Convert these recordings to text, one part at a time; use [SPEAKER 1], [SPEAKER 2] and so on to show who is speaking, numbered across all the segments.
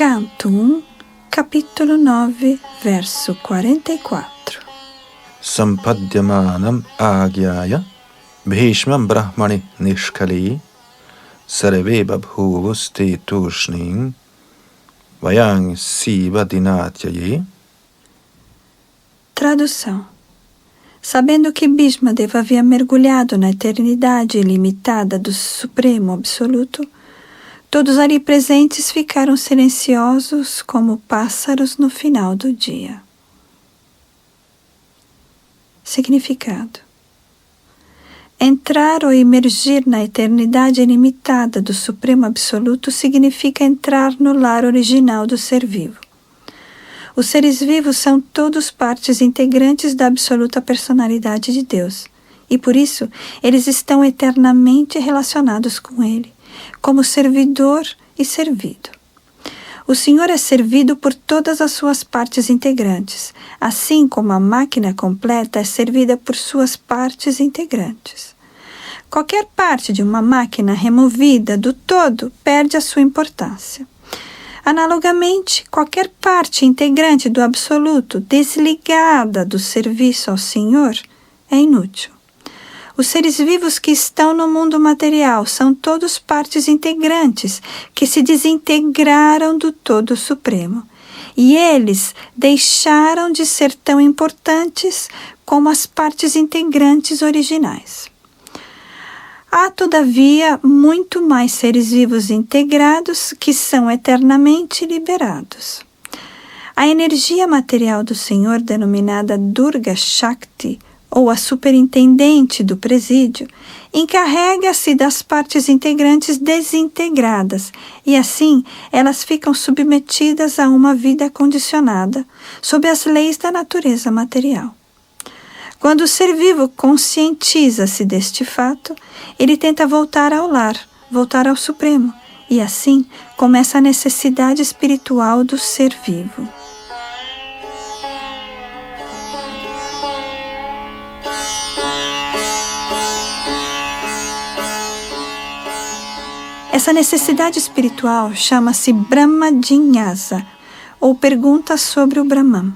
[SPEAKER 1] Canto 1, capítulo 9, verso 44.
[SPEAKER 2] Sampadyamanam agyaya bhishmam brahmani nishkali sarve babhuvuste tushning vayang siva dinatyaye.
[SPEAKER 1] Tradução. Sabendo que Bhishmadeva havia mergulhado na eternidade ilimitada do Supremo Absoluto, todos ali presentes ficaram silenciosos como pássaros no final do dia. Significado. Entrar ou emergir na eternidade ilimitada do Supremo Absoluto significa entrar no lar original do ser vivo. Os seres vivos são todos partes integrantes da absoluta personalidade de Deus, e por isso eles estão eternamente relacionados com Ele, como servidor e servido. O Senhor é servido por todas as suas partes integrantes, assim como a máquina completa é servida por suas partes integrantes. Qualquer parte de uma máquina removida do todo perde a sua importância. Analogamente, qualquer parte integrante do absoluto desligada do serviço ao Senhor é inútil. Os seres vivos que estão no mundo material são todos partes integrantes que se desintegraram do todo supremo, e eles deixaram de ser tão importantes como as partes integrantes originais. Há, todavia, muito mais seres vivos integrados que são eternamente liberados. A energia material do Senhor, denominada Durga Shakti, ou a superintendente do presídio, encarrega-se das partes integrantes desintegradas, e assim elas ficam submetidas a uma vida condicionada, sob as leis da natureza material. Quando o ser vivo conscientiza-se deste fato, ele tenta voltar ao lar, voltar ao Supremo, e assim começa a necessidade espiritual do ser vivo. Essa necessidade espiritual chama-se Brahma Jiññāsa, ou pergunta sobre o Brahman.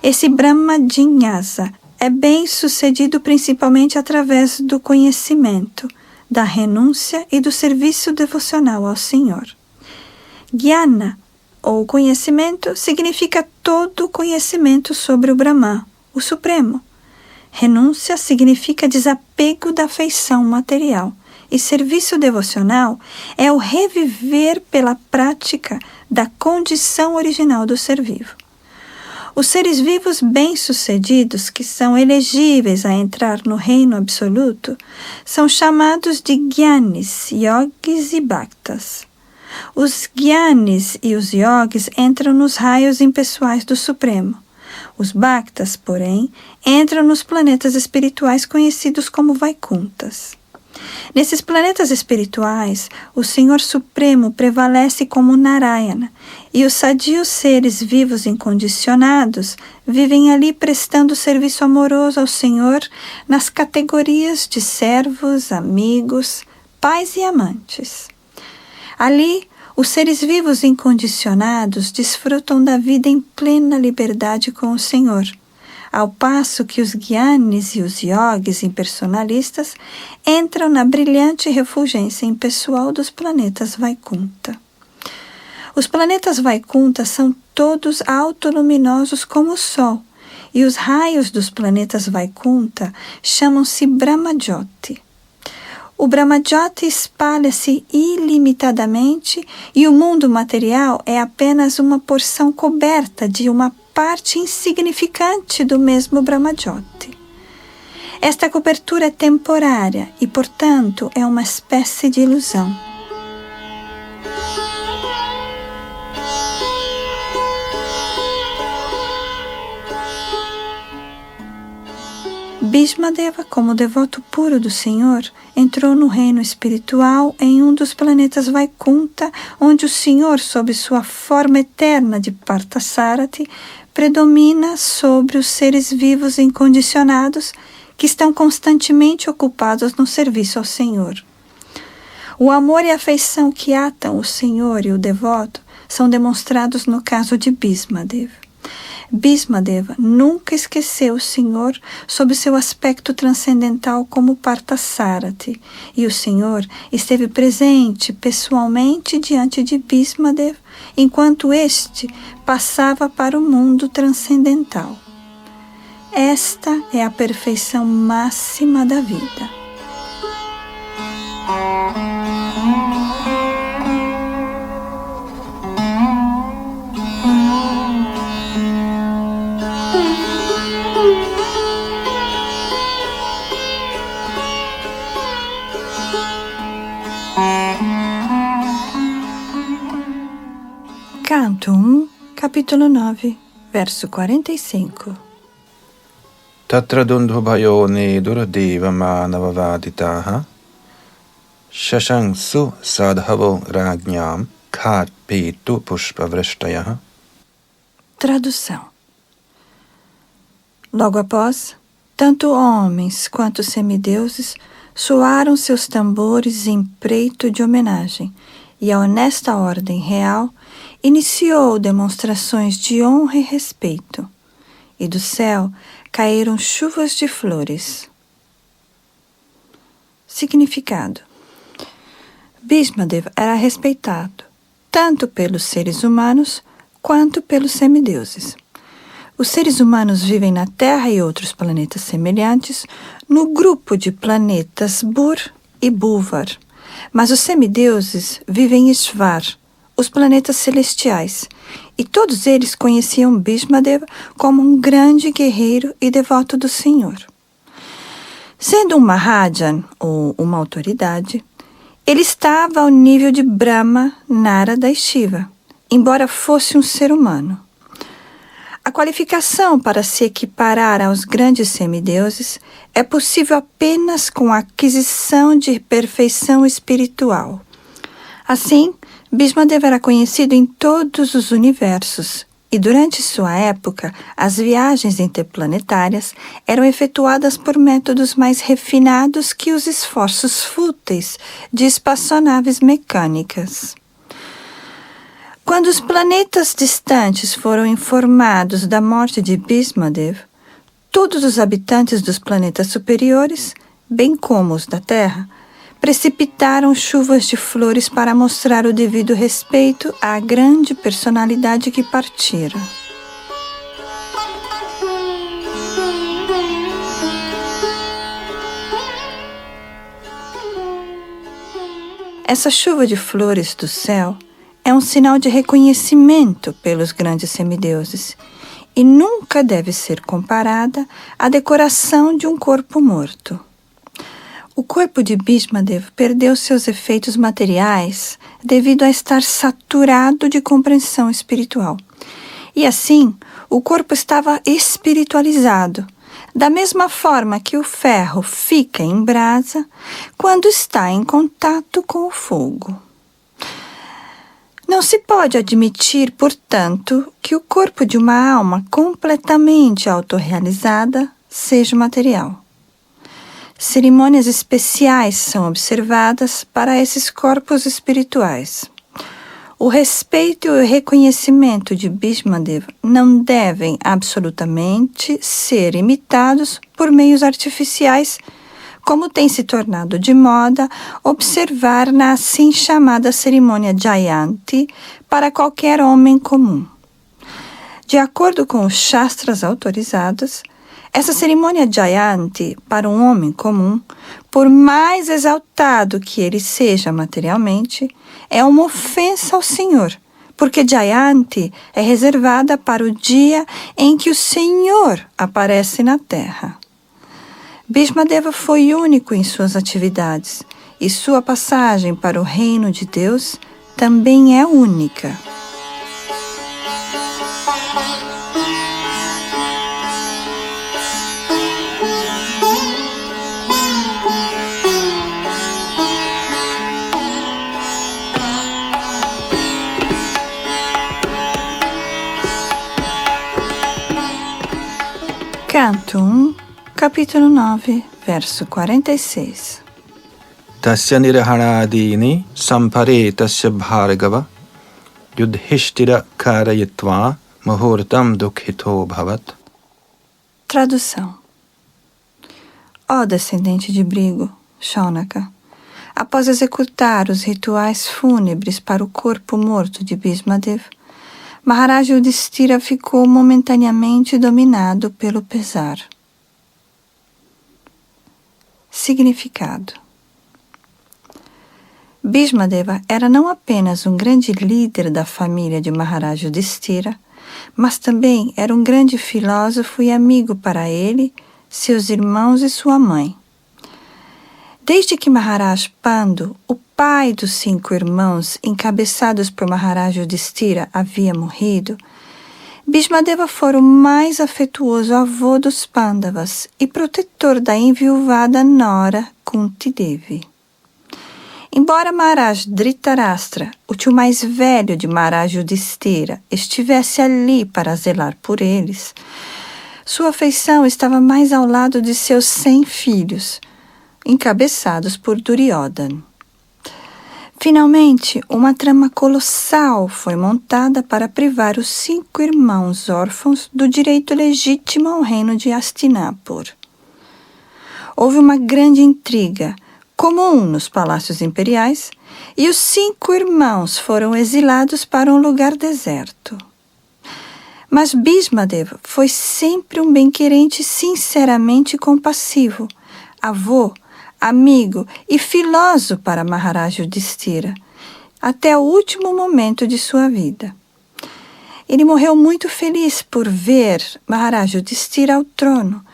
[SPEAKER 1] Esse Brahma Jiññāsa é bem sucedido principalmente através do conhecimento, da renúncia e do serviço devocional ao Senhor. Jnana, ou conhecimento, significa todo o conhecimento sobre o Brahman, o Supremo. Renúncia significa desapego da afeição material. E serviço devocional é o reviver pela prática da condição original do ser vivo. Os seres vivos bem-sucedidos, que são elegíveis a entrar no reino absoluto, são chamados de Gyanis, Yogis e Bhaktas. Os Gyanis e os Yogis entram nos raios impessoais do Supremo. Os Bhaktas, porém, entram nos planetas espirituais conhecidos como Vaikunthas. Nesses planetas espirituais, o Senhor Supremo prevalece como Narayana, e os sadios seres vivos incondicionados vivem ali prestando serviço amoroso ao Senhor nas categorias de servos, amigos, pais e amantes. Ali, os seres vivos incondicionados desfrutam da vida em plena liberdade com o Senhor, ao passo que os Gyanis e os Yogis impersonalistas entram na brilhante refulgência impessoal dos planetas Vaikuntha. Os planetas Vaikuntha são todos autoluminosos como o Sol, e os raios dos planetas Vaikuntha chamam-se Brahmajyoti. O Brahmajyoti espalha-se ilimitadamente e o mundo material é apenas uma porção coberta de uma parte insignificante do mesmo Brahmajyoti. Esta cobertura é temporária e, portanto, é uma espécie de ilusão. Bhishmadeva, como devoto puro do Senhor, entrou no reino espiritual em um dos planetas Vaikuntha, onde o Senhor, sob sua forma eterna de Parthasarathi, predomina sobre os seres vivos incondicionados que estão constantemente ocupados no serviço ao Senhor. O amor e a afeição que atam o Senhor e o devoto são demonstrados no caso de Bhismadeva. Bhismadeva nunca esqueceu o Senhor sob seu aspecto transcendental como Parthasarathi, e o Senhor esteve presente pessoalmente diante de Bhismadeva, enquanto este passava para o mundo transcendental. Esta é a perfeição máxima da vida. Canto 1, capítulo 9, verso 45.
[SPEAKER 2] Tatra dundhubhayone duradeva manavavaditaha shashangsu sadhavo ragnyam khatpetu pushpavrishtayaha.
[SPEAKER 1] Tradução. Logo após, tanto homens quanto semideuses soaram seus tambores em preito de homenagem, e a honesta ordem real iniciou demonstrações de honra e respeito, e do céu caíram chuvas de flores. Significado: Bhismadeva era respeitado tanto pelos seres humanos quanto pelos semideuses. Os seres humanos vivem na Terra e outros planetas semelhantes no grupo de planetas Bur e Bhuvar, mas os semideuses vivem em Ishvar, os planetas celestiais, e todos eles conheciam Bhismadeva como um grande guerreiro e devoto do Senhor. Sendo um Mahajan, ou uma autoridade, ele estava ao nível de Brahma, Narada e Shiva, embora fosse um ser humano. A qualificação para se equiparar aos grandes semideuses é possível apenas com a aquisição de perfeição espiritual. Assim, Bhismadeva era conhecido em todos os universos, e durante sua época, as viagens interplanetárias eram efetuadas por métodos mais refinados que os esforços fúteis de espaçonaves mecânicas. Quando os planetas distantes foram informados da morte de Bhismadeva, todos os habitantes dos planetas superiores, bem como os da Terra, precipitaram chuvas de flores para mostrar o devido respeito à grande personalidade que partira. Essa chuva de flores do céu é um sinal de reconhecimento pelos grandes semideuses e nunca deve ser comparada à decoração de um corpo morto. O corpo de Bhismadeva perdeu seus efeitos materiais devido a estar saturado de compreensão espiritual. E assim, o corpo estava espiritualizado, da mesma forma que o ferro fica em brasa quando está em contato com o fogo. Não se pode admitir, portanto, que o corpo de uma alma completamente autorrealizada seja material. Cerimônias especiais são observadas para esses corpos espirituais. O respeito e o reconhecimento de Bhismadeva não devem absolutamente ser imitados por meios artificiais, como tem se tornado de moda observar na assim chamada cerimônia Jayanti para qualquer homem comum. De acordo com os Shastras autorizados, essa cerimônia Jayanti para um homem comum, por mais exaltado que ele seja materialmente, é uma ofensa ao Senhor, porque Jayanti é reservada para o dia em que o Senhor aparece na Terra. Bhismadeva foi único em suas atividades, e sua passagem para o reino de Deus também é única. Canto 1, capítulo 9, verso 46.
[SPEAKER 2] Tasya nirhanadini sampare tasya bhargava Yudhishthira karayitva muhurtam dukhito bhavat.
[SPEAKER 1] Tradução. Ó descendente de Brigo, Shaunaka, após executar os rituais fúnebres para o corpo morto de Bhismadev, Maharaj Yudhishthira ficou momentaneamente dominado pelo pesar. Significado. Bhismadeva era não apenas um grande líder da família de Maharaj Yudhishthira, mas também era um grande filósofo e amigo para ele, seus irmãos e sua mãe. Desde que Maharaj Pandu, o pai dos 5 irmãos encabeçados por Maharaj Yudhishthira, havia morrido, Bhismadeva fora o mais afetuoso avô dos Pandavas e protetor da enviuvada nora Kunti Devi. Embora Maharaj Dhritarashtra, o tio mais velho de Maharaj Yudhishthira, estivesse ali para zelar por eles, sua afeição estava mais ao lado de seus 100 filhos, encabeçados por Duryodhana. Finalmente, uma trama colossal foi montada para privar os 5 irmãos órfãos do direito legítimo ao reino de Hastinapur. Houve uma grande intriga, comum nos palácios imperiais, e os 5 irmãos foram exilados para um lugar deserto. Mas Bhismadeva foi sempre um bem-querente sinceramente compassivo, avô, amigo e filósofo para Maharaj Yudhishthira, até o último momento de sua vida. Ele morreu muito feliz por ver Maharaj Yudhishthira ao trono.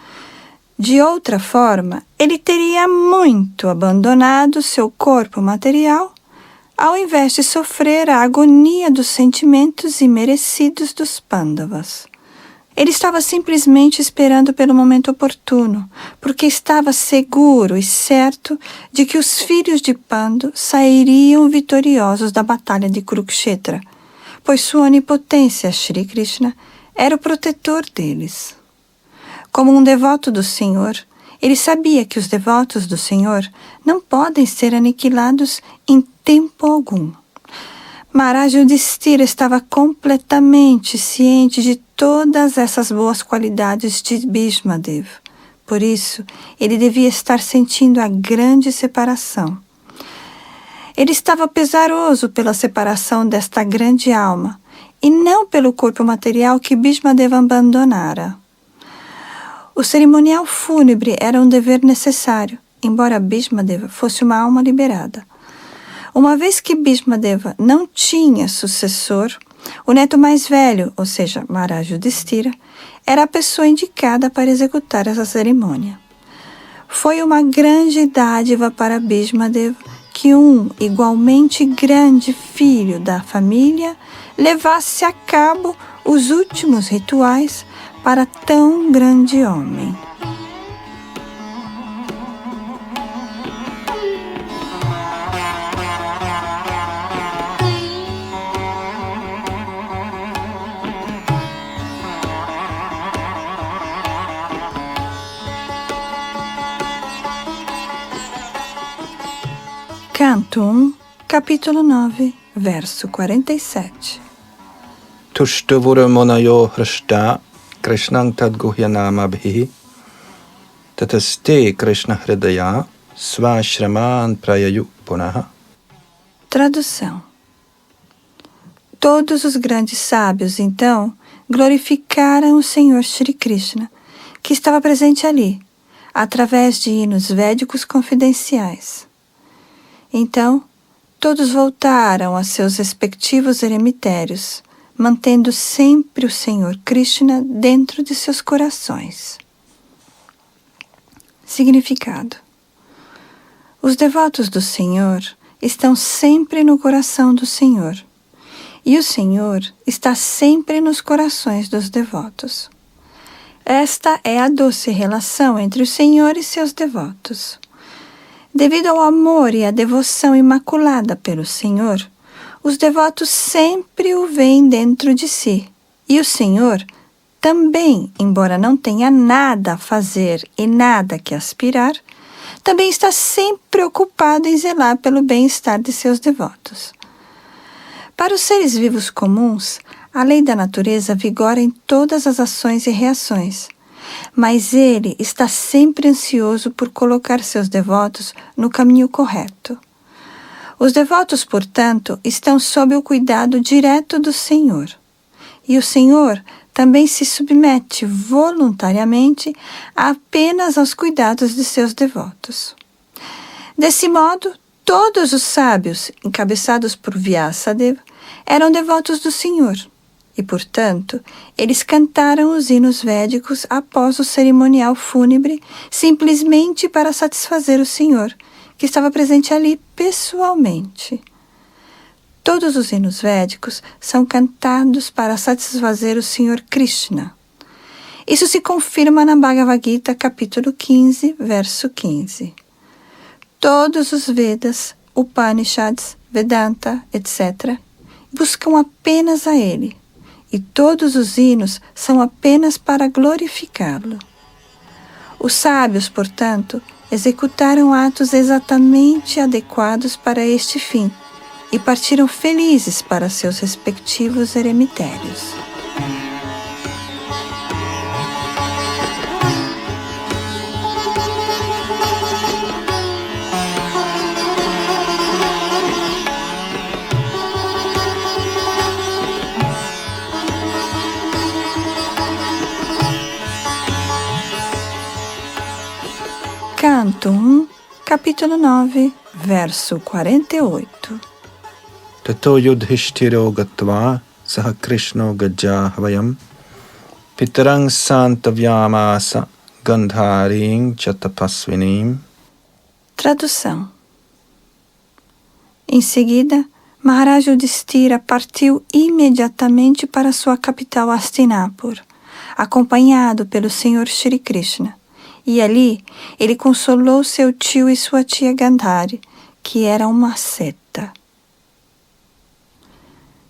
[SPEAKER 1] De outra forma, ele teria muito abandonado seu corpo material, ao invés de sofrer a agonia dos sentimentos imerecidos dos Pandavas. Ele estava simplesmente esperando pelo momento oportuno, porque estava seguro e certo de que os filhos de Pandu sairiam vitoriosos da batalha de Kurukshetra, pois sua onipotência, Shri Krishna, era o protetor deles. Como um devoto do Senhor, ele sabia que os devotos do Senhor não podem ser aniquilados em tempo algum. Maharaj Yudhishthira estava completamente ciente de todas essas boas qualidades de Bhismadeva. Por isso, ele devia estar sentindo a grande separação. Ele estava pesaroso pela separação desta grande alma, e não pelo corpo material que Bhismadeva abandonara. O cerimonial fúnebre era um dever necessário, embora Bhismadeva fosse uma alma liberada. Uma vez que Bhismadeva não tinha sucessor, o neto mais velho, ou seja, Maharaj Yudhishthira, era a pessoa indicada para executar essa cerimônia. Foi uma grande dádiva para Bhismadeva que um igualmente grande filho da família levasse a cabo os últimos rituais para tão grande homem. Canto 1, capítulo 9, verso 47.
[SPEAKER 2] Tushtavura monayo hrashta Krishnang tadguhyanamabhi tataste Krishna hridaya svashraman prayayu punaha.
[SPEAKER 1] Tradução. Todos os grandes sábios, então, glorificaram o Senhor Shri Krishna, que estava presente ali, através de hinos védicos confidenciais. Então, todos voltaram a seus respectivos eremitérios, mantendo sempre o Senhor Krishna dentro de seus corações. Significado. Os devotos do Senhor estão sempre no coração do Senhor, e o Senhor está sempre nos corações dos devotos. Esta é a doce relação entre o Senhor e seus devotos. Devido ao amor e à devoção imaculada pelo Senhor, os devotos sempre o veem dentro de si. E o Senhor também, embora não tenha nada a fazer e nada que aspirar, também está sempre ocupado em zelar pelo bem-estar de seus devotos. Para os seres vivos comuns, a lei da natureza vigora em todas as ações e reações, mas ele está sempre ansioso por colocar seus devotos no caminho correto. Os devotos, portanto, estão sob o cuidado direto do Senhor. E o Senhor também se submete voluntariamente apenas aos cuidados de seus devotos. Desse modo, todos os sábios, encabeçados por Vyasadeva, eram devotos do Senhor. E, portanto, eles cantaram os hinos védicos após o cerimonial fúnebre, simplesmente para satisfazer o Senhor, que estava presente ali pessoalmente. Todos os hinos védicos são cantados para satisfazer o Senhor Krishna. Isso se confirma na Bhagavad Gita, capítulo 15, verso 15. Todos os Vedas, Upanishads, Vedanta, etc., buscam apenas a Ele, e todos os hinos são apenas para glorificá-lo. Os sábios, portanto, executaram atos exatamente adequados para este fim e partiram felizes para seus respectivos eremitérios. Canto 1, capítulo 9, verso 48.
[SPEAKER 2] Tato yudhishthiro gatva saha Krishno gajahvayam pitarang santavyamasa gandharing chatapasvinim.
[SPEAKER 1] Tradução. Em seguida, Maharaj Yudhishthira partiu imediatamente para sua capital Hastinapur, acompanhado pelo Senhor Shri Krishna. E ali, ele consolou seu tio e sua tia Gandhari, que era uma seta.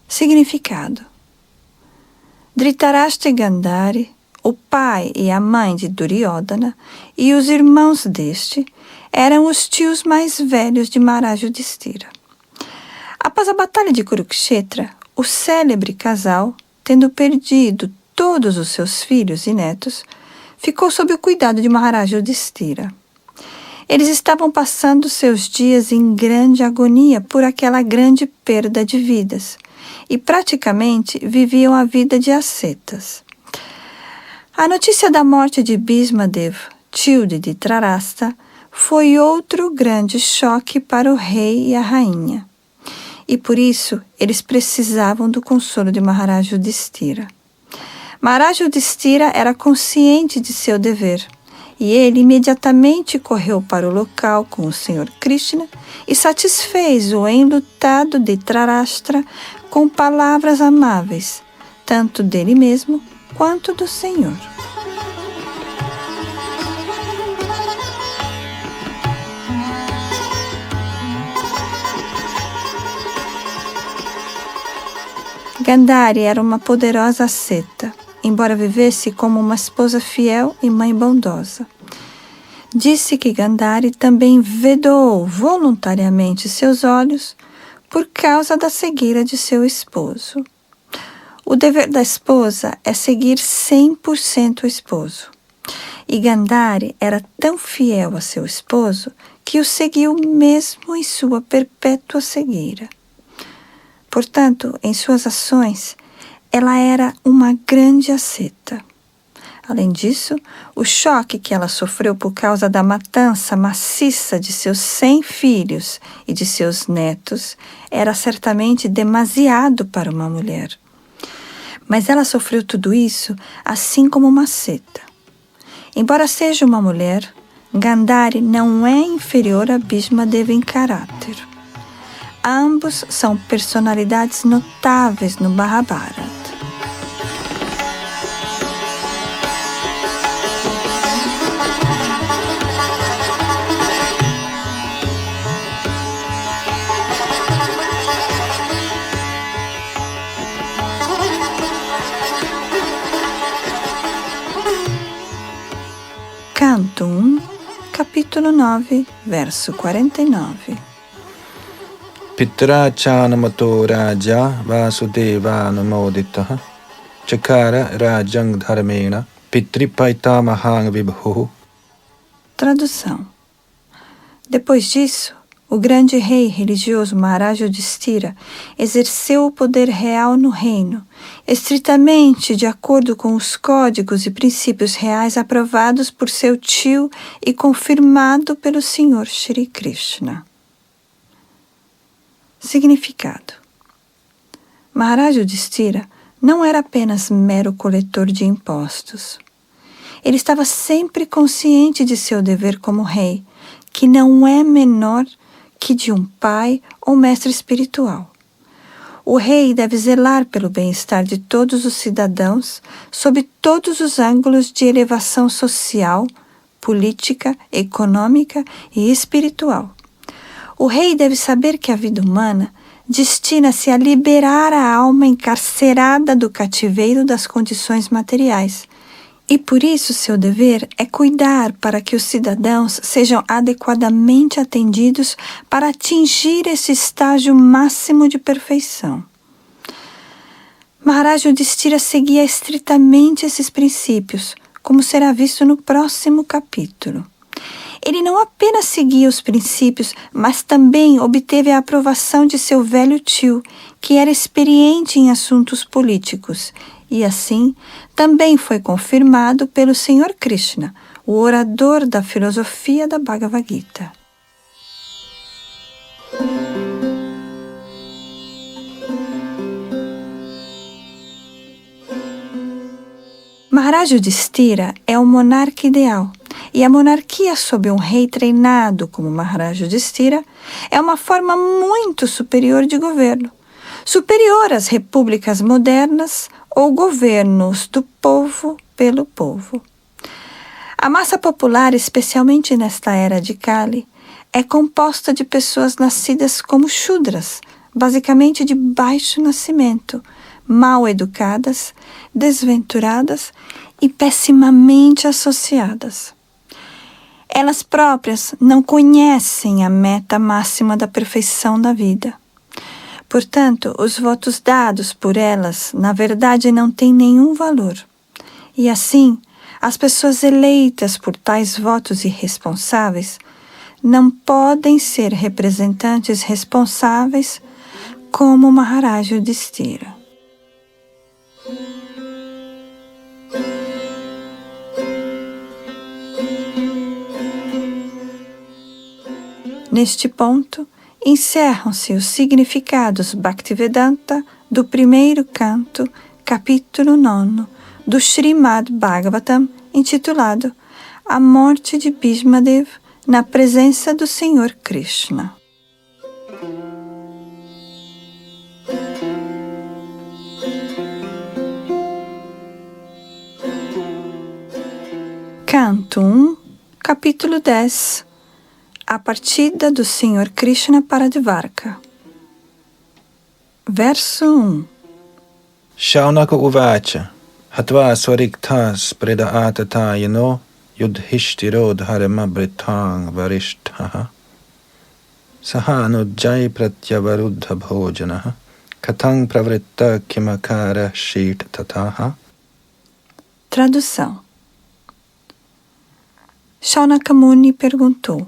[SPEAKER 1] Significado. Dhritarashtra e Gandhari, o pai e a mãe de Duryodhana, e os irmãos deste, eram os tios mais velhos de Maharaj Yudhishthira. Após a batalha de Kurukshetra, o célebre casal, tendo perdido todos os seus filhos e netos, ficou sob o cuidado de Maharaj Yudhishthira. Eles estavam passando seus dias em grande agonia por aquela grande perda de vidas e praticamente viviam a vida de ascetas. A notícia da morte de Bhismadev, tio de Dhritarashtra, foi outro grande choque para o rei e a rainha. E por isso eles precisavam do consolo de Maharaj Yudhishthira. Maharaj Yudhishthira era consciente de seu dever, e ele imediatamente correu para o local com o Senhor Krishna e satisfez o enlutado Dhritarashtra com palavras amáveis, tanto dele mesmo quanto do Senhor. Gandhari era uma poderosa asceta, embora vivesse como uma esposa fiel e mãe bondosa. Disse que Gandhari também vedou voluntariamente seus olhos por causa da cegueira de seu esposo. O dever da esposa é seguir 100% o esposo. E Gandhari era tão fiel a seu esposo que o seguiu mesmo em sua perpétua cegueira. Portanto, em suas ações, ela era uma grande asceta. Além disso, o choque que ela sofreu por causa da matança maciça de seus 100 filhos e de seus netos era certamente demasiado para uma mulher. Mas ela sofreu tudo isso assim como uma asceta. Embora seja uma mulher, Gandhari não é inferior a Bhismadeva em caráter. Ambos são personalidades notáveis no Mahabharata. Canto 1, capítulo 9, verso 49.
[SPEAKER 2] Pitra chanamato raja vasudeva namoditaha chakara rajang dharmena pitripaita mahang vibhu.
[SPEAKER 1] Tradução. Depois disso, o grande rei religioso Maharaj Yudhishthira exerceu o poder real no reino, estritamente de acordo com os códigos e princípios reais aprovados por seu tio e confirmado pelo Senhor Shri Krishna. Significado. Maharaj Yudhishthira não era apenas mero coletor de impostos. Ele estava sempre consciente de seu dever como rei, que não é menor que de um pai ou mestre espiritual. O rei deve zelar pelo bem-estar de todos os cidadãos sob todos os ângulos de elevação social, política, econômica e espiritual. O rei deve saber que a vida humana destina-se a liberar a alma encarcerada do cativeiro das condições materiais. E por isso seu dever é cuidar para que os cidadãos sejam adequadamente atendidos para atingir esse estágio máximo de perfeição. Maharaj Yudhishthira seguia estritamente esses princípios, como será visto no próximo capítulo. Ele não apenas seguia os princípios, mas também obteve a aprovação de seu velho tio, que era experiente em assuntos políticos, e assim também foi confirmado pelo Senhor Krishna, o orador da filosofia da Bhagavad Gita. Maharaj Yudhishthira é o monarca ideal, e a monarquia sob um rei treinado como Maharaj Yudhishthira é uma forma muito superior de governo, superior às repúblicas modernas ou governos do povo pelo povo. A massa popular, especialmente nesta era de Kali, é composta de pessoas nascidas como Shudras, basicamente de baixo nascimento, mal educadas, desventuradas e pessimamente associadas. Elas próprias não conhecem a meta máxima da perfeição da vida. Portanto, os votos dados por elas, na verdade, não têm nenhum valor. E assim, as pessoas eleitas por tais votos irresponsáveis não podem ser representantes responsáveis como Maharaj Yudhishthira. Neste ponto, encerram-se os significados Bhaktivedanta do primeiro canto, capítulo 9, do Srimad Bhagavatam, intitulado A Morte de Bhishmadev na Presença do Senhor Krishna. Canto 1, capítulo 10. A partida do Senhor Krishna para Dvarka. Verso 1.
[SPEAKER 2] Shaunaka uvacha hatva swarikthas preda atatayano yudhishthiro dharma britang varishtaha sahanujjai pratyavaruddha bhojanaha katang pravritta kimakara shit tataha.
[SPEAKER 1] Tradução. Shaunaka Muni perguntou: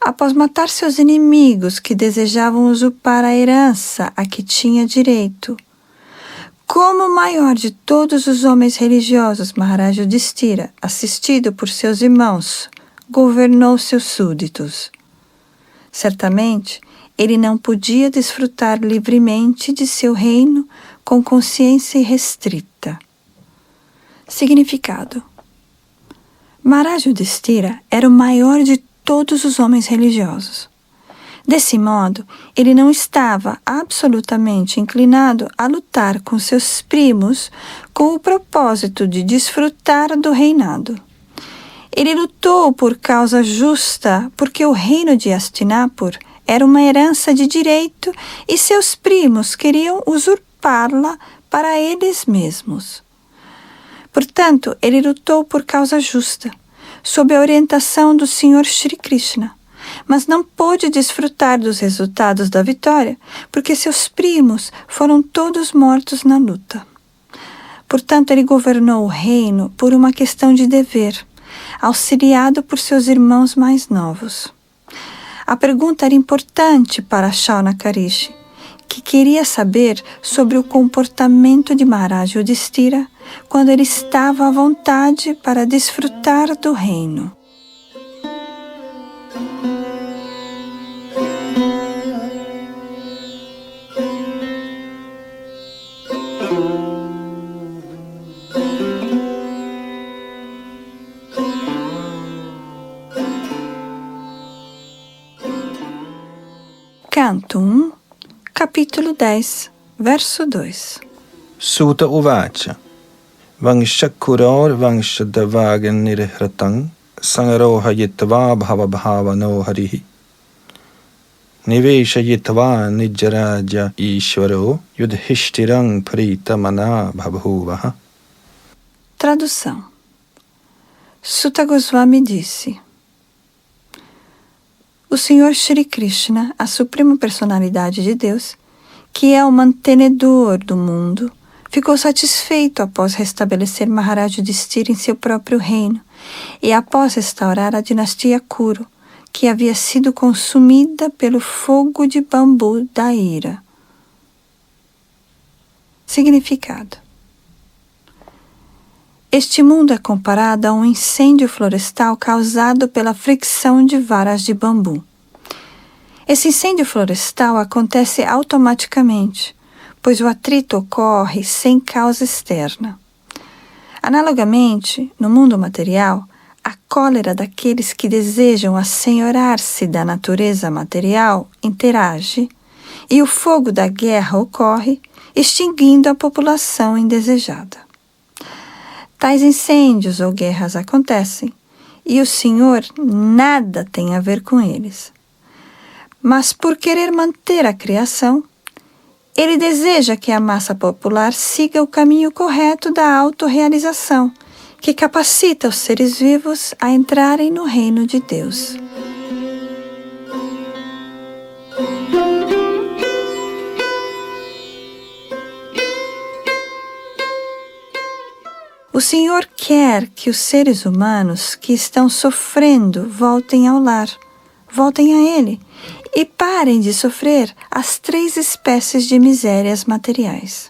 [SPEAKER 1] após matar seus inimigos que desejavam usurpar a herança a que tinha direito, como o maior de todos os homens religiosos, Maharaj Yudhishthira, assistido por seus irmãos, governou seus súditos. Certamente, ele não podia desfrutar livremente de seu reino com consciência irrestrita. Significado. Maharaj Yudhishthira era o maior de todos os homens religiosos. Desse modo, ele não estava absolutamente inclinado a lutar com seus primos com o propósito de desfrutar do reinado. Ele lutou por causa justa porque o reino de Hastinapur era uma herança de direito e seus primos queriam usurpá-la para eles mesmos. Portanto, ele lutou por causa justa, sob a orientação do Senhor Shri Krishna, mas não pôde desfrutar dos resultados da vitória, porque seus primos foram todos mortos na luta. Portanto, ele governou o reino por uma questão de dever, auxiliado por seus irmãos mais novos. A pergunta era importante para Shaunakarishi, que queria saber sobre o comportamento de Maharaj Yudhishthira quando ele estava à vontade para desfrutar do reino. Canto 1, capítulo 10, verso 2.
[SPEAKER 2] Suta uvacha. Vangshakuror vangshadavagan nirhratang sangarohayitva bhava no harihi. Niveshayitva nijaraja ishvaro yudhishtirang paritamana bhabhuvaha.
[SPEAKER 1] Tradução. Suta Goswami disse: o Senhor Shri Krishna, a suprema personalidade de Deus, que é o mantenedor do mundo, ficou satisfeito após restabelecer Maharaj Yudhishthira em seu próprio reino e após restaurar a dinastia Kuru, que havia sido consumida pelo fogo de bambu da ira. Significado: este mundo é comparado a um incêndio florestal causado pela fricção de varas de bambu. Esse incêndio florestal acontece automaticamente, pois o atrito ocorre sem causa externa. Analogamente, no mundo material, a cólera daqueles que desejam assenhorar-se da natureza material interage, e o fogo da guerra ocorre, extinguindo a população indesejada. Tais incêndios ou guerras acontecem, e o Senhor nada tem a ver com eles. Mas por querer manter a criação, ele deseja que a massa popular siga o caminho correto da autorrealização, que capacita os seres vivos a entrarem no reino de Deus. O Senhor quer que os seres humanos que estão sofrendo voltem ao lar, voltem a Ele e parem de sofrer as 3 espécies de misérias materiais.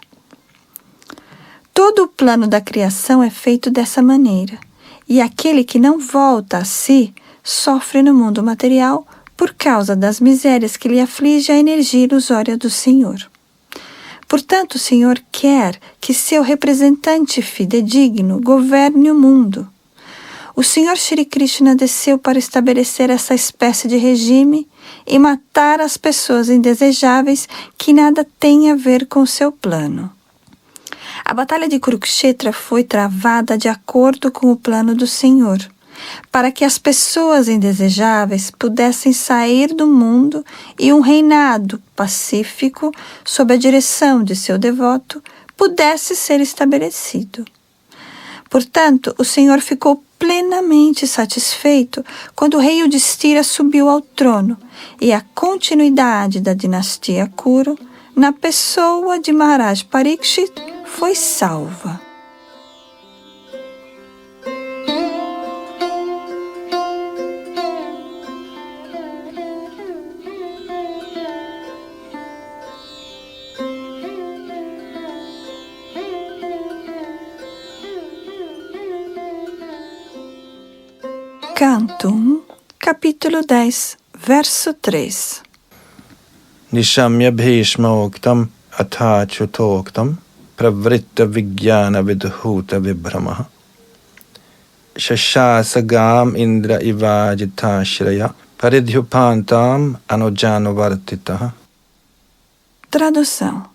[SPEAKER 1] Todo o plano da criação é feito dessa maneira, e aquele que não volta a si sofre no mundo material por causa das misérias que lhe aflige a energia ilusória do Senhor. Portanto, o Senhor quer que seu representante fidedigno governe o mundo. O Senhor Shri Krishna desceu para estabelecer essa espécie de regime e matar as pessoas indesejáveis que nada têm a ver com seu plano. A batalha de Kurukshetra foi travada de acordo com o plano do Senhor, para que as pessoas indesejáveis pudessem sair do mundo e um reinado pacífico, sob a direção de seu devoto, pudesse ser estabelecido. Portanto, o Senhor ficou plenamente satisfeito quando o rei Yudhishthira subiu ao trono e a continuidade da dinastia Kuru, na pessoa de Maharaj Parikshit, foi salva. Canto 1, capítulo 10, verso 3.
[SPEAKER 2] Nishamya bhishmoktam athachutoktam pravritta vigyana vidhuta vibhramaha shashasagam indra ivajitashiraya paridhyupantam anujanuvartitaha.
[SPEAKER 1] Tradução.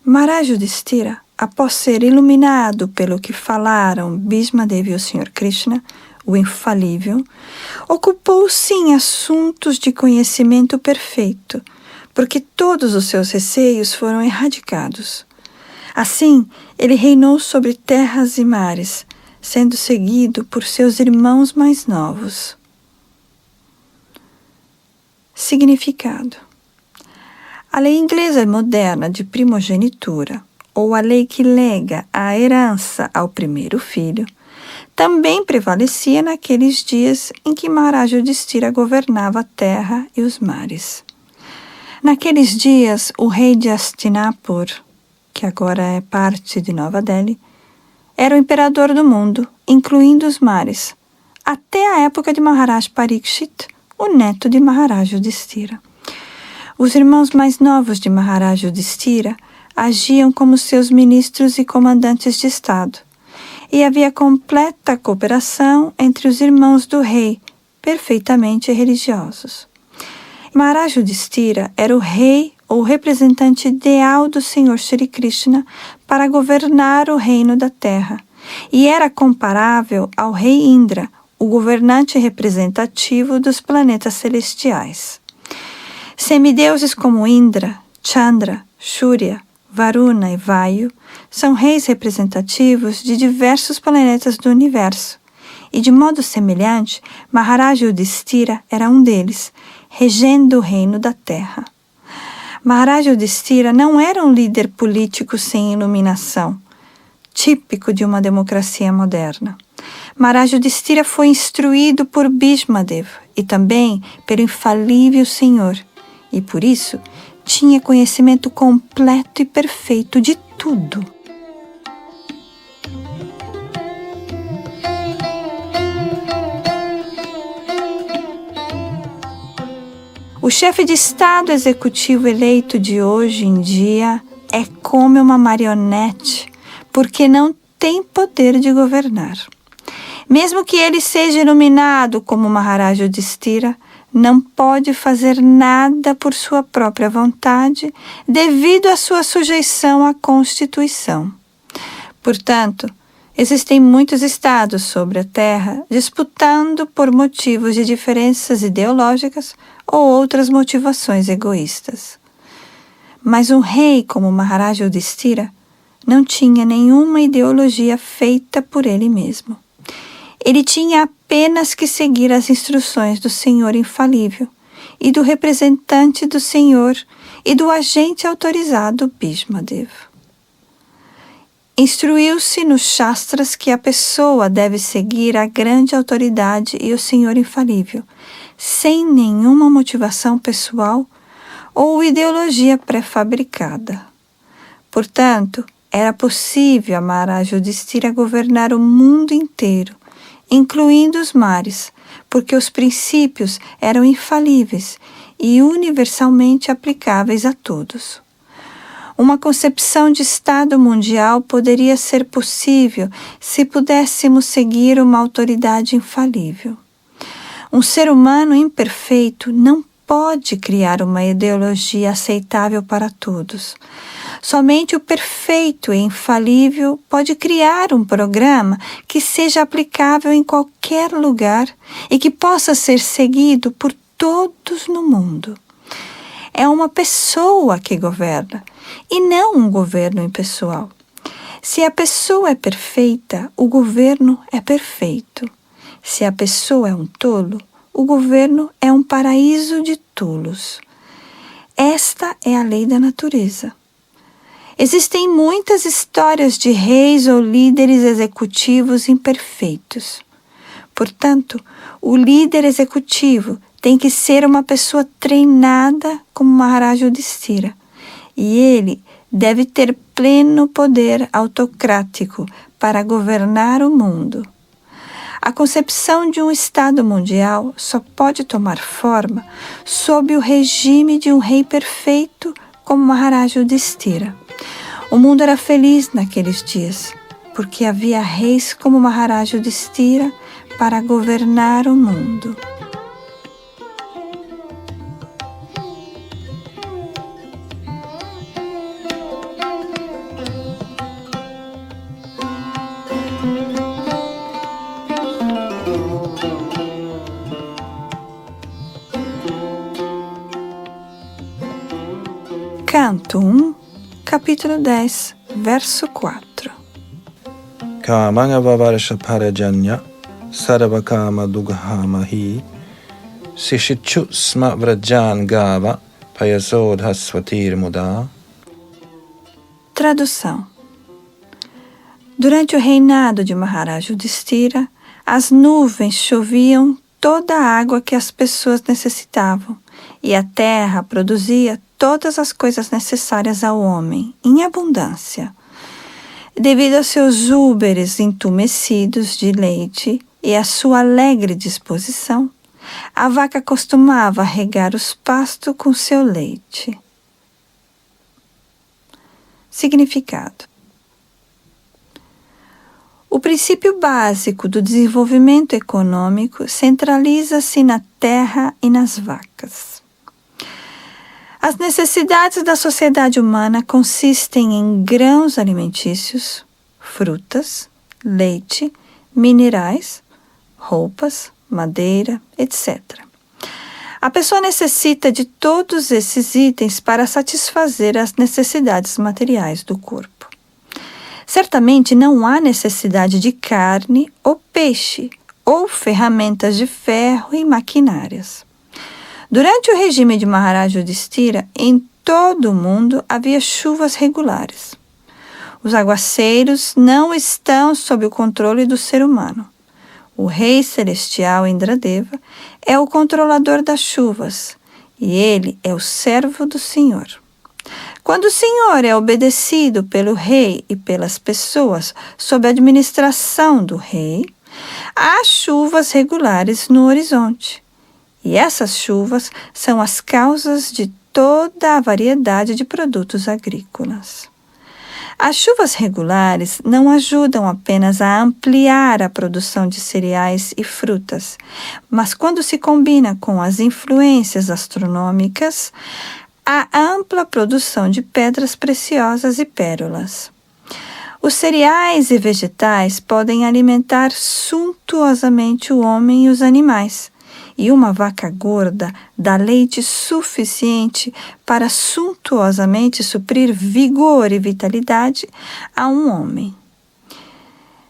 [SPEAKER 1] Maharaj Yudhishthira, após ser iluminado pelo que falaram Bhismadevi e o Senhor Krishna, o infalível, ocupou-se em assuntos de conhecimento perfeito, porque todos os seus receios foram erradicados. Assim, ele reinou sobre terras e mares, sendo seguido por seus irmãos mais novos. Significado. A lei inglesa moderna de primogenitura, ou a lei que lega a herança ao primeiro filho, também prevalecia naqueles dias em que Maharaja Yudhishthira governava a terra e os mares. Naqueles dias, o rei de Hastinapur, que agora é parte de Nova Delhi, era o imperador do mundo, incluindo os mares, até a época de Maharaj Parikshit, o neto de Maharaja Yudhishthira. Os irmãos mais novos de Maharaja Yudhishthira agiam como seus ministros e comandantes de Estado, e havia completa cooperação entre os irmãos do rei, perfeitamente religiosos. Maharaja Yudhishthira era o rei ou representante ideal do Senhor Shri Krishna para governar o reino da terra, e era comparável ao rei Indra, o governante representativo dos planetas celestiais. Semideuses como Indra, Chandra, Surya, Varuna e Vayu são reis representativos de diversos planetas do universo, e de modo semelhante, Maharaja Yudhishthira era um deles, regendo o reino da terra. Maharaja Yudhishthira não era um líder político sem iluminação, típico de uma democracia moderna. Maharaja Yudhishthira foi instruído por Bhishmadev e também pelo infalível Senhor, e por isso tinha conhecimento completo e perfeito de tudo. O chefe de Estado executivo eleito de hoje em dia é como uma marionete, porque não tem poder de governar. Mesmo que ele seja iluminado como Maharaja Yudhishthira, não pode fazer nada por sua própria vontade devido à sua sujeição à Constituição. Portanto, existem muitos estados sobre a Terra disputando por motivos de diferenças ideológicas ou outras motivações egoístas. Mas um rei como Maharaja Yudhishthira não tinha nenhuma ideologia feita por ele mesmo. Ele tinha apenas que seguir as instruções do Senhor infalível e do representante do Senhor e do agente autorizado Bhishmadev. Instruiu-se nos Shastras que a pessoa deve seguir a grande autoridade e o Senhor infalível, sem nenhuma motivação pessoal ou ideologia pré-fabricada. Portanto, era possível a Maharaja Yudhishthira governar o mundo inteiro, incluindo os mares, porque os princípios eram infalíveis e universalmente aplicáveis a todos. Uma concepção de Estado mundial poderia ser possível se pudéssemos seguir uma autoridade infalível. Um ser humano imperfeito não pode criar uma ideologia aceitável para todos. Somente o perfeito e infalível pode criar um programa que seja aplicável em qualquer lugar e que possa ser seguido por todos no mundo. É uma pessoa que governa e não um governo impessoal. Se a pessoa é perfeita, o governo é perfeito. Se a pessoa é um tolo, o governo é um paraíso de tolos. Esta é a lei da natureza. Existem muitas histórias de reis ou líderes executivos imperfeitos. Portanto, o líder executivo tem que ser uma pessoa treinada como Maharaja Yudhishthira, e ele deve ter pleno poder autocrático para governar o mundo. A concepção de um Estado mundial só pode tomar forma sob o regime de um rei perfeito como Maharaja Yudhishthira. O mundo era feliz naqueles dias, porque havia reis como Maharaja Yudhishthira para governar o mundo. Canto 1, capítulo 10, verso 4.
[SPEAKER 2] Kamanga vavarsha parajanya sarvakama dughamahi Sishichu sma vrajan gava payasodha swatir muda.
[SPEAKER 1] Tradução. Durante o reinado de Maharaj Yudhishthira, as nuvens choviam toda a água que as pessoas necessitavam, e a terra produzia todas as coisas necessárias ao homem, em abundância. Devido aos seus úberes entumecidos de leite e à sua alegre disposição, a vaca costumava regar os pastos com seu leite. Significado. O princípio básico do desenvolvimento econômico centraliza-se na terra e nas vacas. As necessidades da sociedade humana consistem em grãos alimentícios, frutas, leite, minerais, roupas, madeira, etc. A pessoa necessita de todos esses itens para satisfazer as necessidades materiais do corpo. Certamente não há necessidade de carne ou peixe, ou ferramentas de ferro e maquinárias. Durante o regime de Maharaj Yudhishthira, em todo o mundo havia chuvas regulares. Os aguaceiros não estão sob o controle do ser humano. O rei celestial Indradeva é o controlador das chuvas, e ele é o servo do Senhor. Quando o Senhor é obedecido pelo rei e pelas pessoas sob a administração do rei, há chuvas regulares no horizonte. E essas chuvas são as causas de toda a variedade de produtos agrícolas. As chuvas regulares não ajudam apenas a ampliar a produção de cereais e frutas, mas quando se combina com as influências astronômicas, a ampla produção de pedras preciosas e pérolas. Os cereais e vegetais podem alimentar suntuosamente o homem e os animais, e uma vaca gorda dá leite suficiente para suntuosamente suprir vigor e vitalidade a um homem.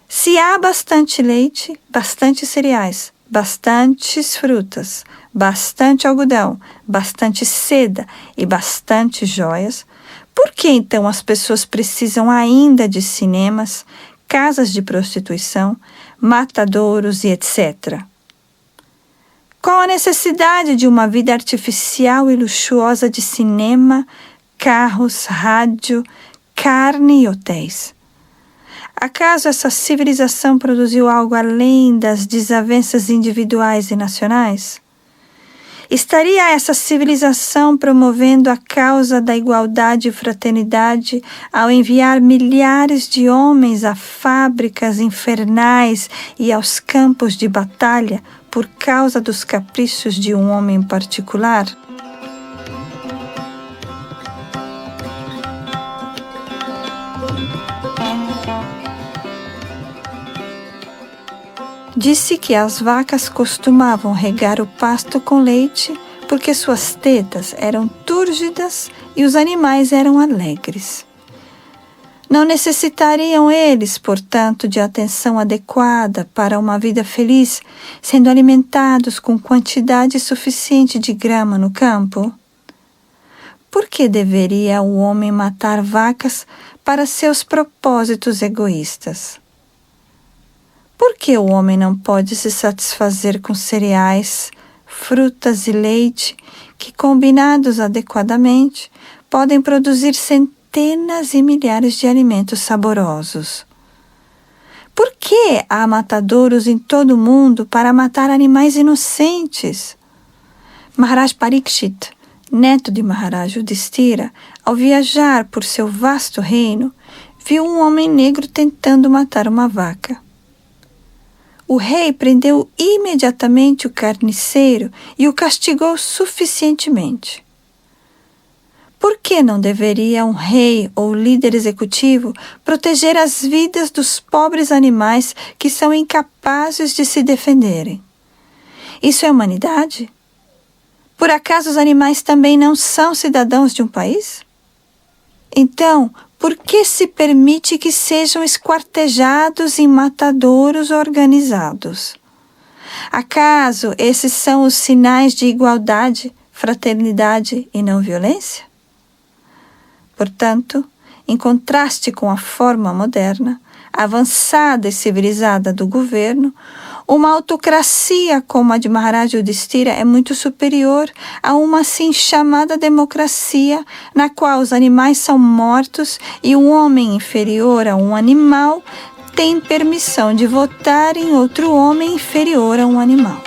[SPEAKER 1] Se há bastante leite, bastante cereais, bastantes frutas, bastante algodão, bastante seda e bastante joias, por que então as pessoas precisam ainda de cinemas, casas de prostituição, matadouros e etc.? Qual a necessidade de uma vida artificial e luxuosa de cinema, carros, rádio, carne e hotéis? Acaso essa civilização produziu algo além das desavenças individuais e nacionais? Estaria essa civilização promovendo a causa da igualdade e fraternidade ao enviar milhares de homens a fábricas infernais e aos campos de batalha por causa dos caprichos de um homem particular? Disse que as vacas costumavam regar o pasto com leite porque suas tetas eram túrgidas e os animais eram alegres. Não necessitariam eles, portanto, de atenção adequada para uma vida feliz, sendo alimentados com quantidade suficiente de grama no campo? Por que deveria o homem matar vacas para seus propósitos egoístas? Por que o homem não pode se satisfazer com cereais, frutas e leite que, combinados adequadamente, podem produzir centenas e milhares de alimentos saborosos? Por que há matadouros em todo o mundo para matar animais inocentes? Maharaj Parikshit, neto de Maharaj Yudhishthira, ao viajar por seu vasto reino, viu um homem negro tentando matar uma vaca. O rei prendeu imediatamente o carniceiro e o castigou suficientemente. Por que não deveria um rei ou líder executivo proteger as vidas dos pobres animais que são incapazes de se defenderem? Isso é humanidade? Por acaso os animais também não são cidadãos de um país? Então, por que se permite que sejam esquartejados em matadouros organizados? Acaso esses são os sinais de igualdade, fraternidade e não violência? Portanto, em contraste com a forma moderna, avançada e civilizada do governo, uma autocracia como a de Maharaj Yudhishthira é muito superior a uma assim chamada democracia, na qual os animais são mortos e um homem inferior a um animal tem permissão de votar em outro homem inferior a um animal.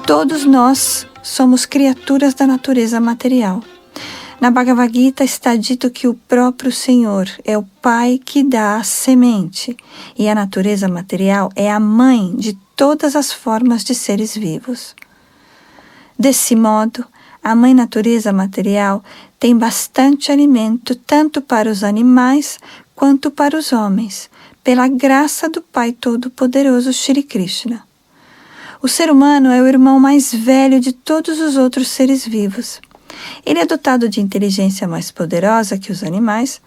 [SPEAKER 1] Todos nós somos criaturas da natureza material. Na Bhagavad Gita está dito que o próprio Senhor é o Pai que dá a semente, e a natureza material é a mãe de todas as formas de seres vivos. Desse modo, a mãe natureza material tem bastante alimento tanto para os animais quanto para os homens, pela graça do Pai Todo-Poderoso Shri Krishna. O ser humano é o irmão mais velho de todos os outros seres vivos. Ele é dotado de inteligência mais poderosa que os animais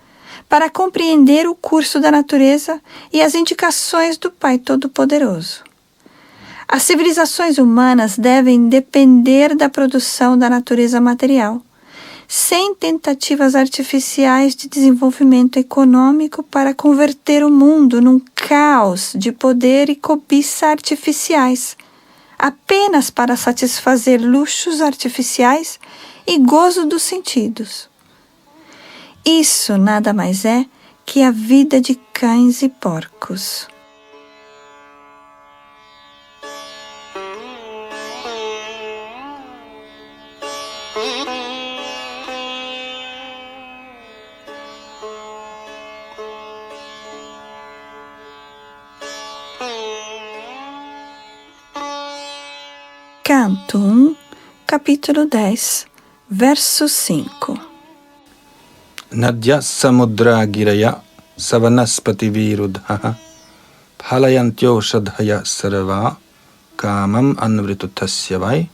[SPEAKER 1] para compreender o curso da natureza e as indicações do Pai Todo-Poderoso. As civilizações humanas devem depender da produção da natureza material, sem tentativas artificiais de desenvolvimento econômico para converter o mundo num caos de poder e cobiça artificiais, apenas para satisfazer luxos artificiais e gozo dos sentidos. Isso nada mais é que a vida de cães e porcos. Canto 1, capítulo 10, verso 5.
[SPEAKER 2] Nadya samudra giraya savanaspati virudha phalayantyo shadhaya sarva kamam anvritutasya vai.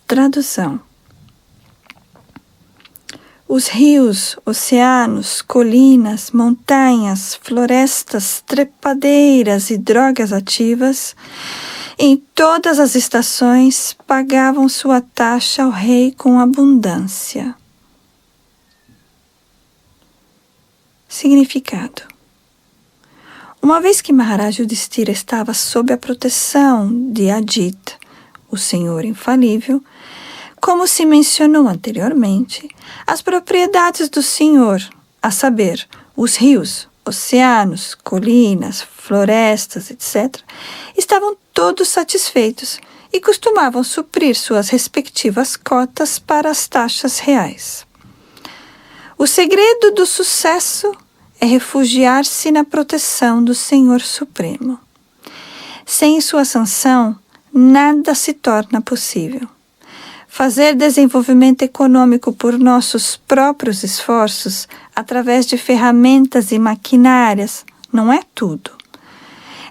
[SPEAKER 1] Tradução. Os rios, oceanos, colinas, montanhas, florestas, trepadeiras e drogas ativas, em todas as estações, pagavam sua taxa ao rei com abundância. Significado. Uma vez que Maharaj Yudhishthira estava sob a proteção de Ajita, o Senhor infalível, como se mencionou anteriormente, as propriedades do Senhor, a saber, os rios, oceanos, colinas, florestas, etc., estavam todos satisfeitos e costumavam suprir suas respectivas cotas para as taxas reais. O segredo do sucesso é refugiar-se na proteção do Senhor Supremo. Sem sua sanção, nada se torna possível. Fazer desenvolvimento econômico por nossos próprios esforços, através de ferramentas e maquinárias, não é tudo.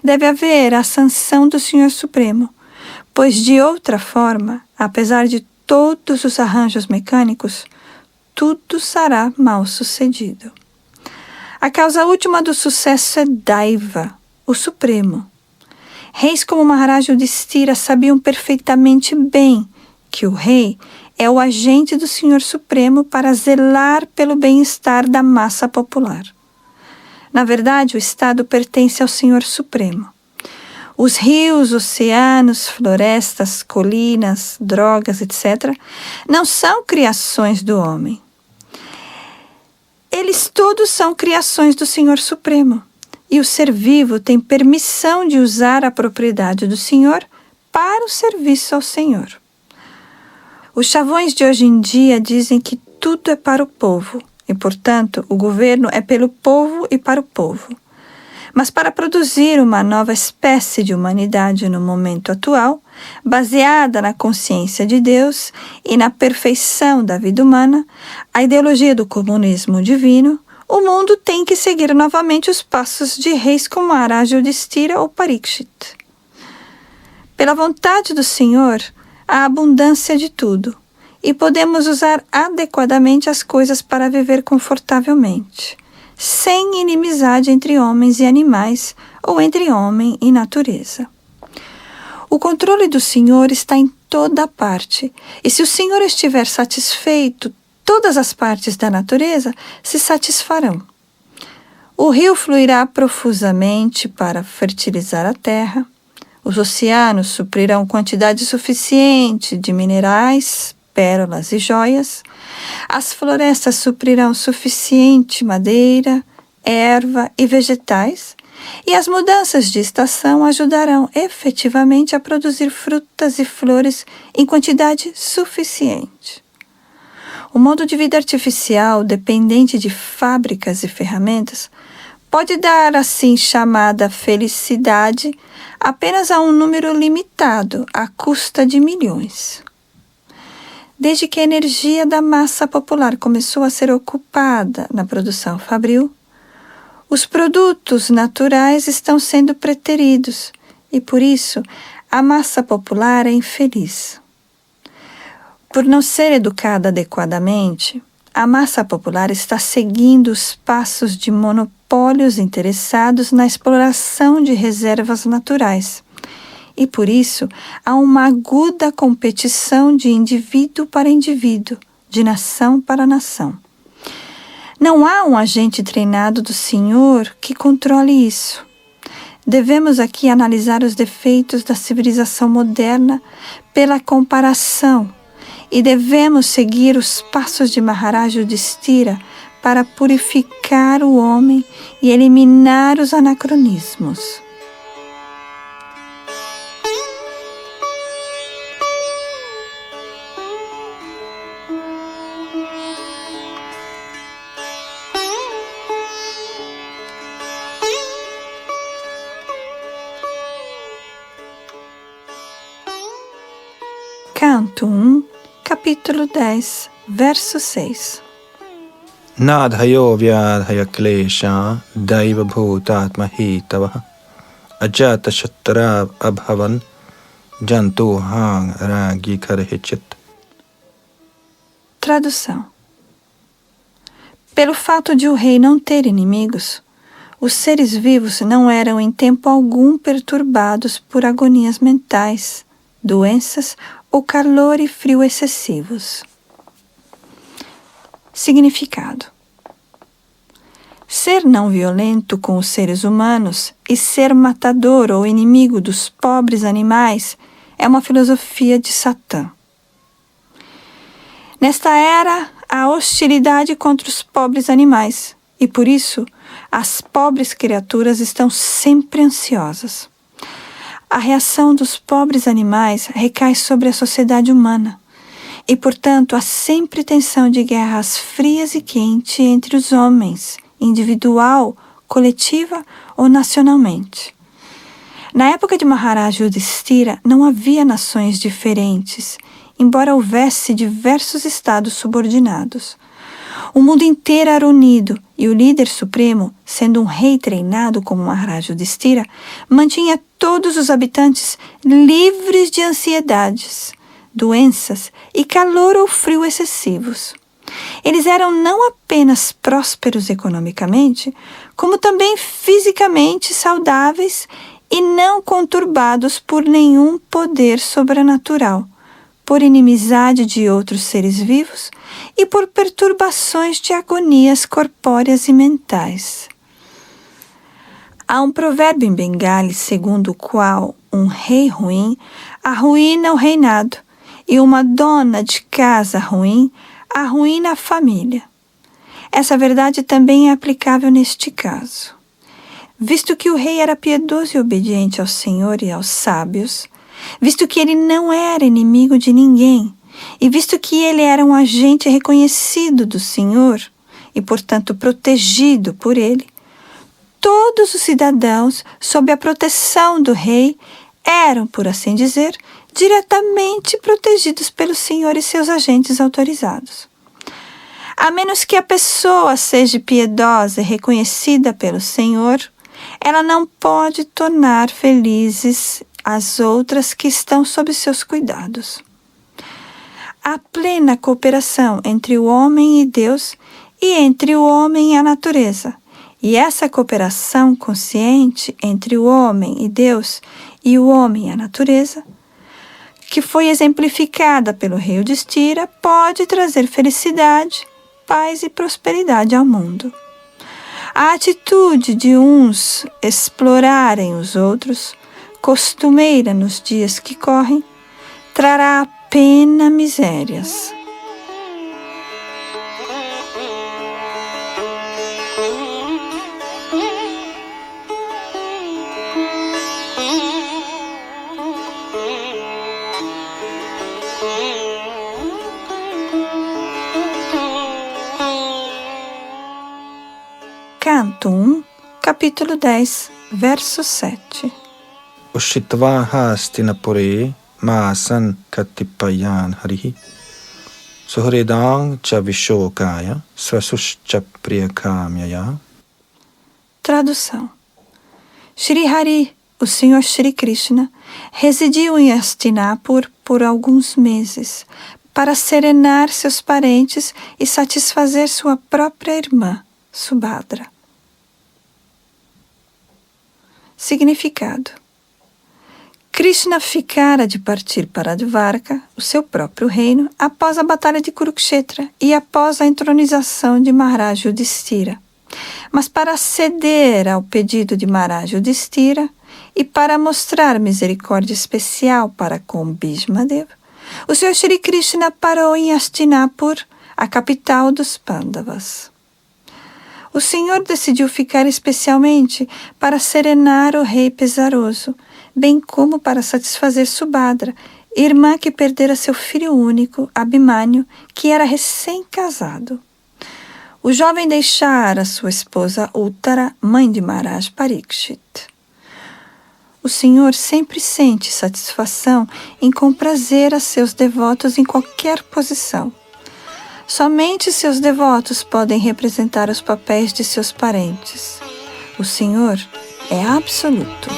[SPEAKER 1] Deve haver a sanção do Senhor Supremo, pois de outra forma, apesar de todos os arranjos mecânicos, tudo será mal sucedido. A causa última do sucesso é Daiva, o Supremo. Reis como Maharaj Yudhishthira sabiam perfeitamente bem que o rei é o agente do Senhor Supremo para zelar pelo bem-estar da massa popular. Na verdade, o Estado pertence ao Senhor Supremo. Os rios, oceanos, florestas, colinas, drogas, etc., não são criações do homem. Eles todos são criações do Senhor Supremo. E o ser vivo tem permissão de usar a propriedade do Senhor para o serviço ao Senhor. Os chavões de hoje em dia dizem que tudo é para o povo e, portanto, o governo é pelo povo e para o povo. Mas para produzir uma nova espécie de humanidade no momento atual, baseada na consciência de Deus e na perfeição da vida humana, a ideologia do comunismo divino, o mundo tem que seguir novamente os passos de reis como Maharaj Yudhishthira ou Parikshit. Pela vontade do Senhor, há abundância de tudo, e podemos usar adequadamente as coisas para viver confortavelmente, sem inimizade entre homens e animais ou entre homem e natureza. O controle do Senhor está em toda parte, e se o Senhor estiver satisfeito, todas as partes da natureza se satisfarão. O rio fluirá profusamente para fertilizar a terra, os oceanos suprirão quantidade suficiente de minerais, pérolas e joias, as florestas suprirão suficiente madeira, erva e vegetais, e as mudanças de estação ajudarão efetivamente a produzir frutas e flores em quantidade suficiente. O modo de vida artificial, dependente de fábricas e ferramentas, pode dar assim chamada felicidade apenas a um número limitado, à custa de milhões. Desde que a energia da massa popular começou a ser ocupada na produção fabril, os produtos naturais estão sendo preteridos e, por isso, a massa popular é infeliz. Por não ser educada adequadamente, a massa popular está seguindo os passos de monopólios interessados na exploração de reservas naturais. E, por isso, há uma aguda competição de indivíduo para indivíduo, de nação para nação. Não há um agente treinado do Senhor que controle isso. Devemos aqui analisar os defeitos da civilização moderna pela comparação e devemos seguir os passos de Maharaj Yudhishthira para purificar o homem e eliminar os anacronismos. Canto 1, capítulo 10, verso 6.
[SPEAKER 2] Nadhayo vyadhaya klesha daiva bhutatma hitava ajata shatrav abhavan jantu hang ragi karhechit.
[SPEAKER 1] Tradução. Pelo fato de o rei não ter inimigos, os seres vivos não eram em tempo algum perturbados por agonias mentais, doenças ou calor e frio excessivos. Significado. Ser não violento com os seres humanos e ser matador ou inimigo dos pobres animais é uma filosofia de Satã. Nesta era, há hostilidade contra os pobres animais e, por isso, as pobres criaturas estão sempre ansiosas. A reação dos pobres animais recai sobre a sociedade humana e, portanto, há sempre tensão de guerras frias e quentes entre os homens, individual, coletiva ou nacionalmente. Na época de Maharaj Yudhishthira não havia nações diferentes, embora houvesse diversos estados subordinados. O mundo inteiro era unido e o líder supremo, sendo um rei treinado como Maharaj Yudhishthira, mantinha todos os habitantes livres de ansiedades, doenças e calor ou frio excessivos. Eles eram não apenas prósperos economicamente, como também fisicamente saudáveis e não conturbados por nenhum poder sobrenatural, por inimizade de outros seres vivos e por perturbações de agonias corpóreas e mentais. Há um provérbio em Bengali segundo o qual um rei ruim arruína o reinado e uma dona de casa ruim arruína a família. Essa verdade também é aplicável neste caso. Visto que o rei era piedoso e obediente ao Senhor e aos sábios, visto que ele não era inimigo de ninguém, e visto que ele era um agente reconhecido do Senhor e, portanto, protegido por ele, todos os cidadãos, sob a proteção do rei, eram, por assim dizer, diretamente protegidos pelo Senhor e seus agentes autorizados. A menos que a pessoa seja piedosa e reconhecida pelo Senhor, ela não pode tornar felizes as outras que estão sob seus cuidados. há plena cooperação entre o homem e Deus e entre o homem e a natureza. E essa cooperação consciente entre o homem e Deus e o homem e a natureza, que foi exemplificada pelo rei Yudhishthira, pode trazer felicidade, paz e prosperidade ao mundo. A atitude de uns explorarem os outros, costumeira nos dias que correm, trará apenas misérias. Canto 1, capítulo 10, verso 7.
[SPEAKER 2] Ushitva hastinapure masan katipayan harihi suhridang cha vishokaya svasuscha priyakamyaya.
[SPEAKER 1] Tradução. Shri Hari, o Senhor Shri Krishna, residiu em Hastinapur por alguns meses para serenar seus parentes e satisfazer sua própria irmã, Subhadra. Significado. Krishna ficara de partir para Dvarka, o seu próprio reino, após a batalha de Kurukshetra e após a entronização de Maharaj Yudhishthira. Mas para ceder ao pedido de Maharaj Yudhishthira e para mostrar misericórdia especial para com Bhishmadeva, o Senhor Shri Krishna parou em Hastinapur, a capital dos Pandavas. O Senhor decidiu ficar especialmente para serenar o rei pesaroso, bem como para satisfazer Subhadra, irmã que perdera seu filho único, Abhimanyu, que era recém-casado. O jovem deixara sua esposa Uttara, mãe de Maharaj Parikshit. O Senhor sempre sente satisfação em comprazer a seus devotos em qualquer posição. Somente seus devotos podem representar os papéis de seus parentes. O Senhor é absoluto.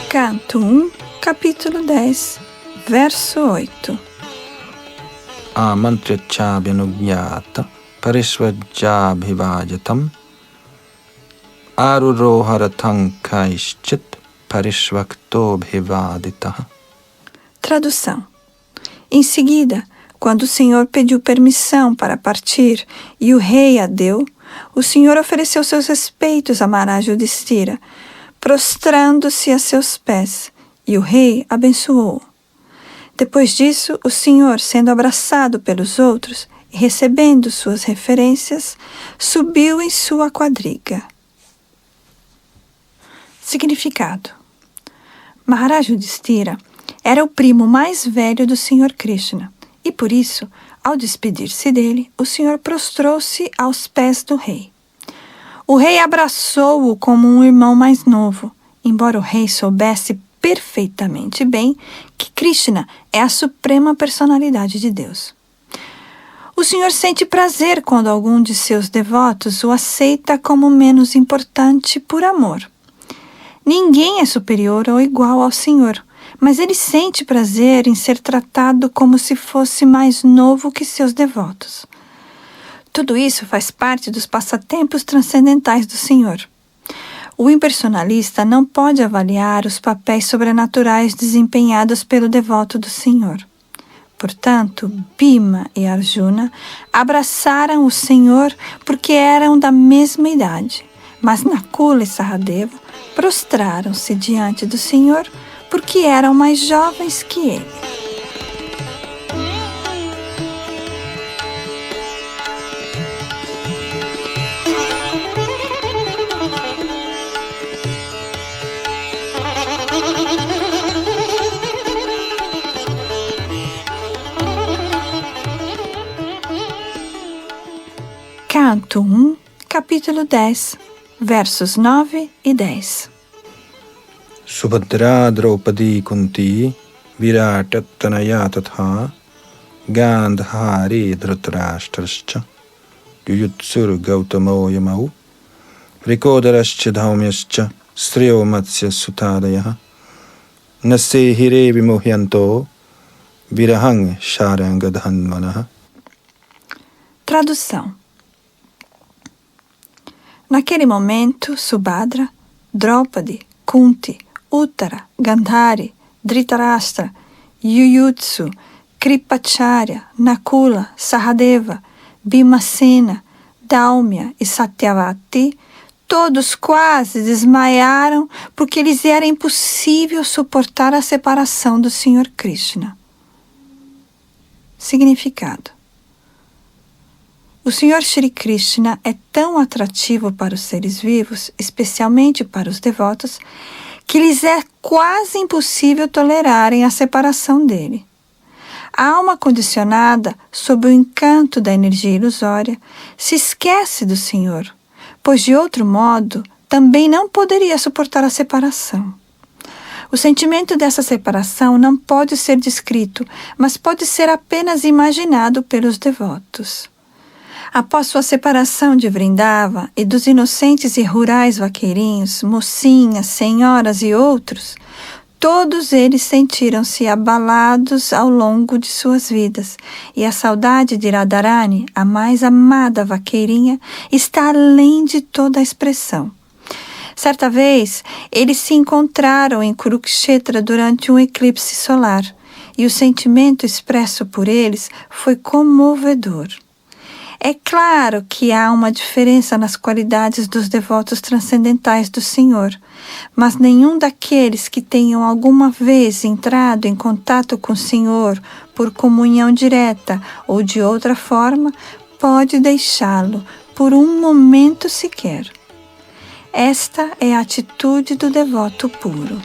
[SPEAKER 1] Canto 1, capítulo 10, verso 8.
[SPEAKER 2] Amantrachabhyanugyata parishvajabhivajatam aruroharatham kaischit parishvaktobhivaditah.
[SPEAKER 1] Tradução. Em seguida, quando o Senhor pediu permissão para partir e o rei a deu, o Senhor ofereceu seus respeitos a Maharaj Yudhishthira, prostrando-se a seus pés, e o rei abençoou. Depois disso, o Senhor, sendo abraçado pelos outros e recebendo suas referências, subiu em sua quadriga. Significado. Maharaj Yudhishthira era o primo mais velho do Senhor Krishna, e por isso, ao despedir-se dele, o Senhor prostrou-se aos pés do rei. O rei abraçou-o como um irmão mais novo, embora o rei soubesse perfeitamente bem que Krishna é a suprema personalidade de Deus. O Senhor sente prazer quando algum de seus devotos o aceita como menos importante por amor. Ninguém é superior ou igual ao Senhor, mas ele sente prazer em ser tratado como se fosse mais novo que seus devotos. Tudo isso faz parte dos passatempos transcendentais do Senhor. O impersonalista não pode avaliar os papéis sobrenaturais desempenhados pelo devoto do Senhor. Portanto, Bhima e Arjuna abraçaram o Senhor porque eram da mesma idade, mas Nakula e Sahadeva prostraram-se diante do Senhor porque eram mais jovens que ele. Canto 1, capítulo 10, versos 9 e 10.
[SPEAKER 2] Subhadra Draupadi Kunti Viratattanaya Tatha Gandhari Dhritarashtrascha Yuyutsur Gautamo Yamau Vrikodarascha Dhaumyascha Striyo Matsya Sutadaya Nase Hire Vimohyanto Virahang Sharangadhanvanaha.
[SPEAKER 1] Tradução. Naquele momento, Subhadra, Draupadi, Kunti, Uttara, Gandhari, Dhritarashtra, Yuyutsu, Kripacharya, Nakula, Sahadeva, Bhimasena, Daumya e Satyavati, todos quase desmaiaram porque lhes era impossível suportar a separação do Senhor Krishna. Significado. O Senhor Shri Krishna é tão atrativo para os seres vivos, especialmente para os devotos, que lhes é quase impossível tolerarem a separação dele. A alma condicionada, sob o encanto da energia ilusória, se esquece do Senhor, pois de outro modo também não poderia suportar a separação. O sentimento dessa separação não pode ser descrito, mas pode ser apenas imaginado pelos devotos. Após sua separação de Vrindava e dos inocentes e rurais vaqueirinhos, mocinhas, senhoras e outros, todos eles sentiram-se abalados ao longo de suas vidas, e a saudade de Radharani, a mais amada vaqueirinha, está além de toda a expressão. Certa vez, eles se encontraram em Kurukshetra durante um eclipse solar, e o sentimento expresso por eles foi comovedor. É claro que há uma diferença nas qualidades dos devotos transcendentais do Senhor, mas nenhum daqueles que tenham alguma vez entrado em contato com o Senhor por comunhão direta ou de outra forma pode deixá-lo por um momento sequer. Esta é a atitude do devoto puro.